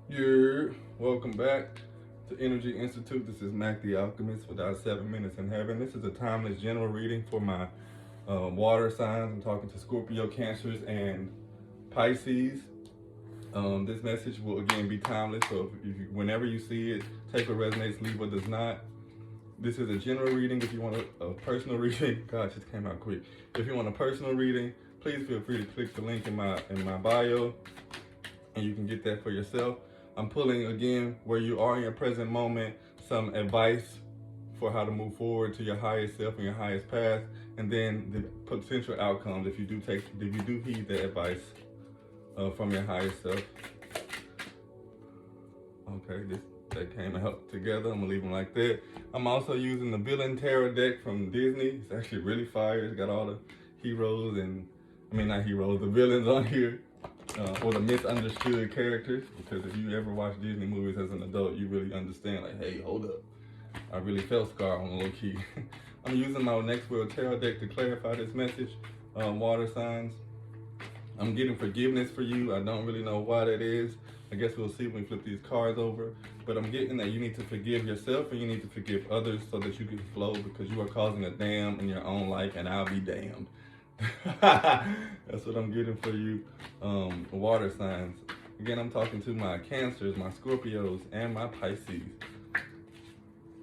You're welcome back to Energy Institute. This is Mac the Alchemist with our 7 minutes in heaven. This is a timeless general reading for my water signs. I'm talking to Scorpio, Cancers, and Pisces. This message will again be timeless. So whenever you see it, take what resonates, leave what does not. This is a general reading. If you want a personal reading, God, it just came out quick. If you want a personal reading, please feel free to click the link in my bio, and you can get that for yourself. I'm pulling again where you are in your present moment, some advice for how to move forward to your highest self and your highest path, and then the potential outcomes if you do heed that advice from your highest self. Okay, this that came out together. I'm gonna leave them like that. I'm also using the Villain Tarot deck from Disney. It's actually really fire. It's got all the heroes and not heroes, the villains on here. Or the misunderstood characters, because if you ever watch Disney movies as an adult, you really understand, like, hey, hold up. I really felt Scar on low key. I'm using my Next World Tarot deck to clarify this message. Water signs. I'm getting forgiveness for you. I don't really know why that is. I guess we'll see when we flip these cards over. But I'm getting that you need to forgive yourself and you need to forgive others so that you can flow, because you are causing a dam in your own life, and I'll be damned. That's what I'm getting for you, water signs. Again, I'm talking to my Cancers, my Scorpios, and my Pisces.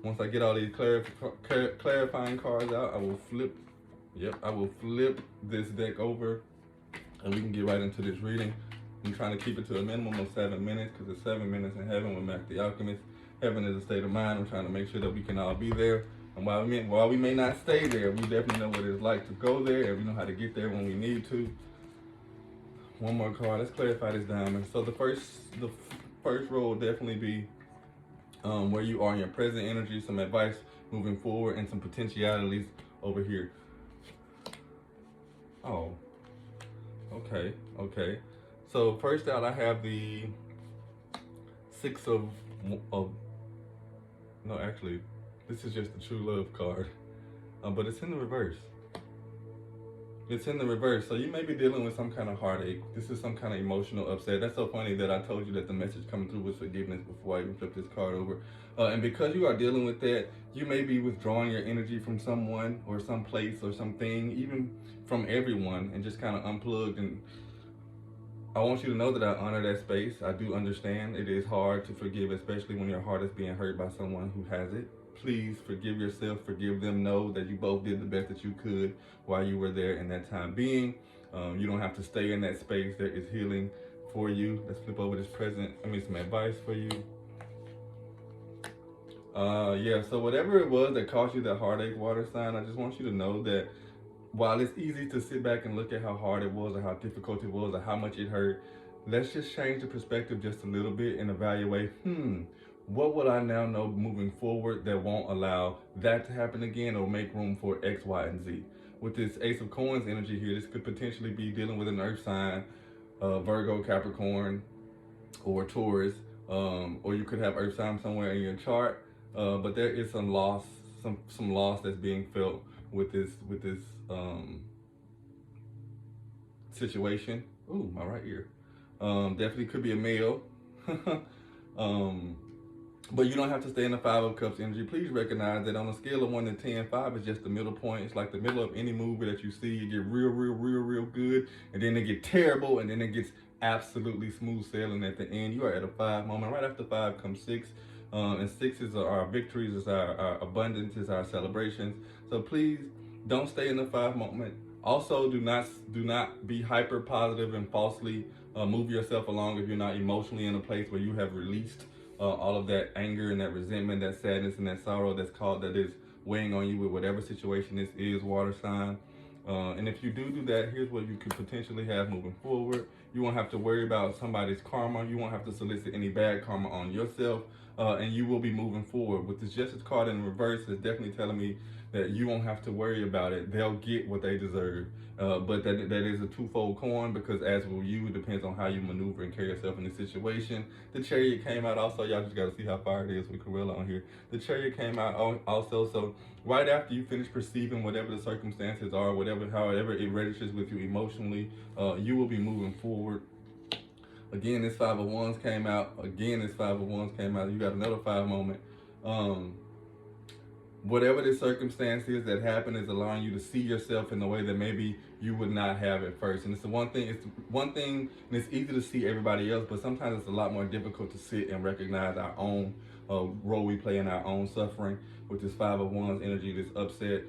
Once I get all these clarifying cards out, I will flip. Yep, I will flip this deck over, and we can get right into this reading. I'm trying to keep it to a minimum of 7 minutes, because it's 7 minutes in heaven with Mac the Alchemist. Heaven is a state of mind. I'm trying to make sure that we can all be there. And while we may not stay there, we definitely know what it's like to go there, and we know how to get there when we need to. One more card. Let's clarify this diamond. So the first row will definitely be where you are in your present energy, some advice moving forward, and some potentialities over here. Oh, okay. So first out, I have the six of no, actually, this is just the true love card, but it's in the reverse. It's in the reverse. So you may be dealing with some kind of heartache. This is some kind of emotional upset. That's so funny that I told you that the message coming through was forgiveness before I even flipped this card over. And because you are dealing with that, you may be withdrawing your energy from someone or some place or something, even from everyone, and just kind of unplugged. And I want you to know that I honor that space. I do understand it is hard to forgive, especially when your heart is being hurt by someone who has it. Please forgive yourself, forgive them. Know that you both did the best that you could while you were there in that time being. You don't have to stay in that space. There is healing for you. Let's flip over this some advice for you. So whatever it was that caused you that heartache, water sign, I just want you to know that while it's easy to sit back and look at how hard it was or how difficult it was or how much it hurt, let's just change the perspective just a little bit and evaluate, what would I now know moving forward that won't allow that to happen again or make room for X, Y, and Z? With this Ace of Coins energy here, this could potentially be dealing with an earth sign, Virgo, Capricorn, or Taurus, or you could have earth sign somewhere in your chart, but there is some loss that's being felt with this situation. Ooh, my right ear. Definitely could be a male. But you don't have to stay in the Five of Cups energy. Please recognize that on a scale of 1 to 10, 5 is just the middle point. It's like the middle of any movie that you see. You get real good, and then it get terrible, and then it gets absolutely smooth sailing at the end. You are at a 5 moment. Right after 5 comes 6. And 6 is our victories, is our abundance, is our celebrations. So please don't stay in the 5 moment. Also, do not be hyper positive and falsely move yourself along if you're not emotionally in a place where you have released all of that anger and that resentment, that sadness and that sorrow that is weighing on you with whatever situation this is, water sign. And if you do that, here's what you could potentially have moving forward. You won't have to worry about somebody's karma. You won't have to solicit any bad karma on yourself. And you will be moving forward. With this Justice card in reverse, it's definitely telling me that you won't have to worry about it. They'll get what they deserve. But that is a twofold coin, because as will you, it depends on how you maneuver and carry yourself in the situation. The Chariot came out also. Y'all just got to see how far it is with Corella on here. The Chariot came out also. So right after you finish perceiving whatever the circumstances are, however it registers with you emotionally, you will be moving forward. Again, this Five of Wands came out. Again, this Five of Wands came out. You got another five moment. Whatever the circumstance is that happened is allowing you to see yourself in a way that maybe you would not have at first. And it's the one thing. It's one thing, and it's easy to see everybody else, but sometimes it's a lot more difficult to sit and recognize our own role we play in our own suffering. With this Five of Wands energy, this upset,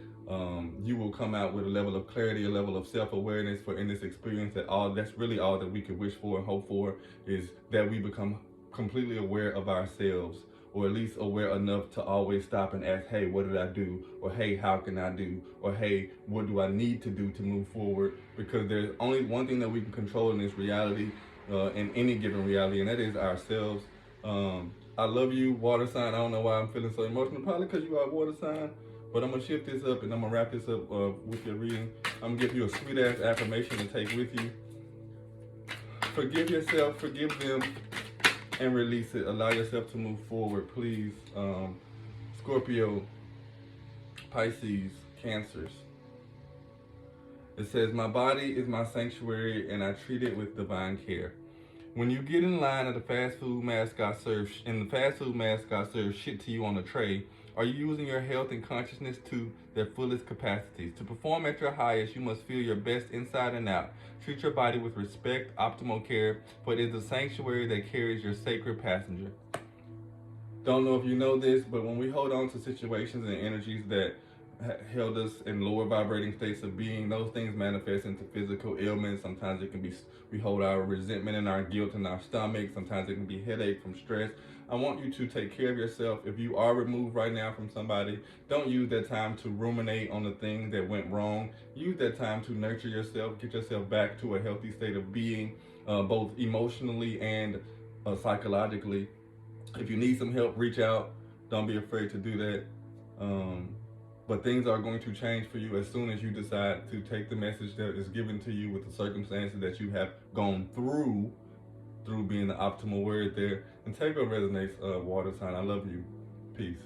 you will come out with a level of clarity, a level of self-awareness for in this experience. That's really all that we could wish for and hope for, is that we become completely aware of ourselves, or at least aware enough to always stop and ask, hey, what did I do? Or hey, how can I do? Or hey, what do I need to do to move forward? Because there's only one thing that we can control in this reality, in any given reality, and that is ourselves. I love you, water sign. I don't know why I'm feeling so emotional, probably because you are a water sign. But I'm gonna shift this up and I'm gonna wrap this up with your reading. I'm gonna give you a sweet ass affirmation to take with you. Forgive yourself, forgive them, and release it. Allow yourself to move forward, please. Scorpio, Pisces, Cancers. It says, my body is my sanctuary and I treat it with divine care. When you get in line at the fast food mascot serves, and the fast food mascot serves shit to you on a tray, are you using your health and consciousness to their fullest capacities? To perform at your highest, you must feel your best inside and out. Treat your body with respect, optimal care, for it is the sanctuary that carries your sacred passenger. Don't know if you know this, but when we hold on to situations and energies that held us in lower vibrating states of being, those things manifest into physical ailments. Sometimes it can be, we hold our resentment and our guilt in our stomach. Sometimes it can be headache from stress. I want you to take care of yourself. If you are removed right now from somebody, don't use that time to ruminate on the things that went wrong. Use that time to nurture yourself, get yourself back to a healthy state of being, both emotionally and psychologically. If you need some help, reach out. Don't be afraid to do that. But things are going to change for you as soon as you decide to take the message that is given to you with the circumstances that you have gone through being the optimal word there, and take what resonates, water sign. I love you. Peace.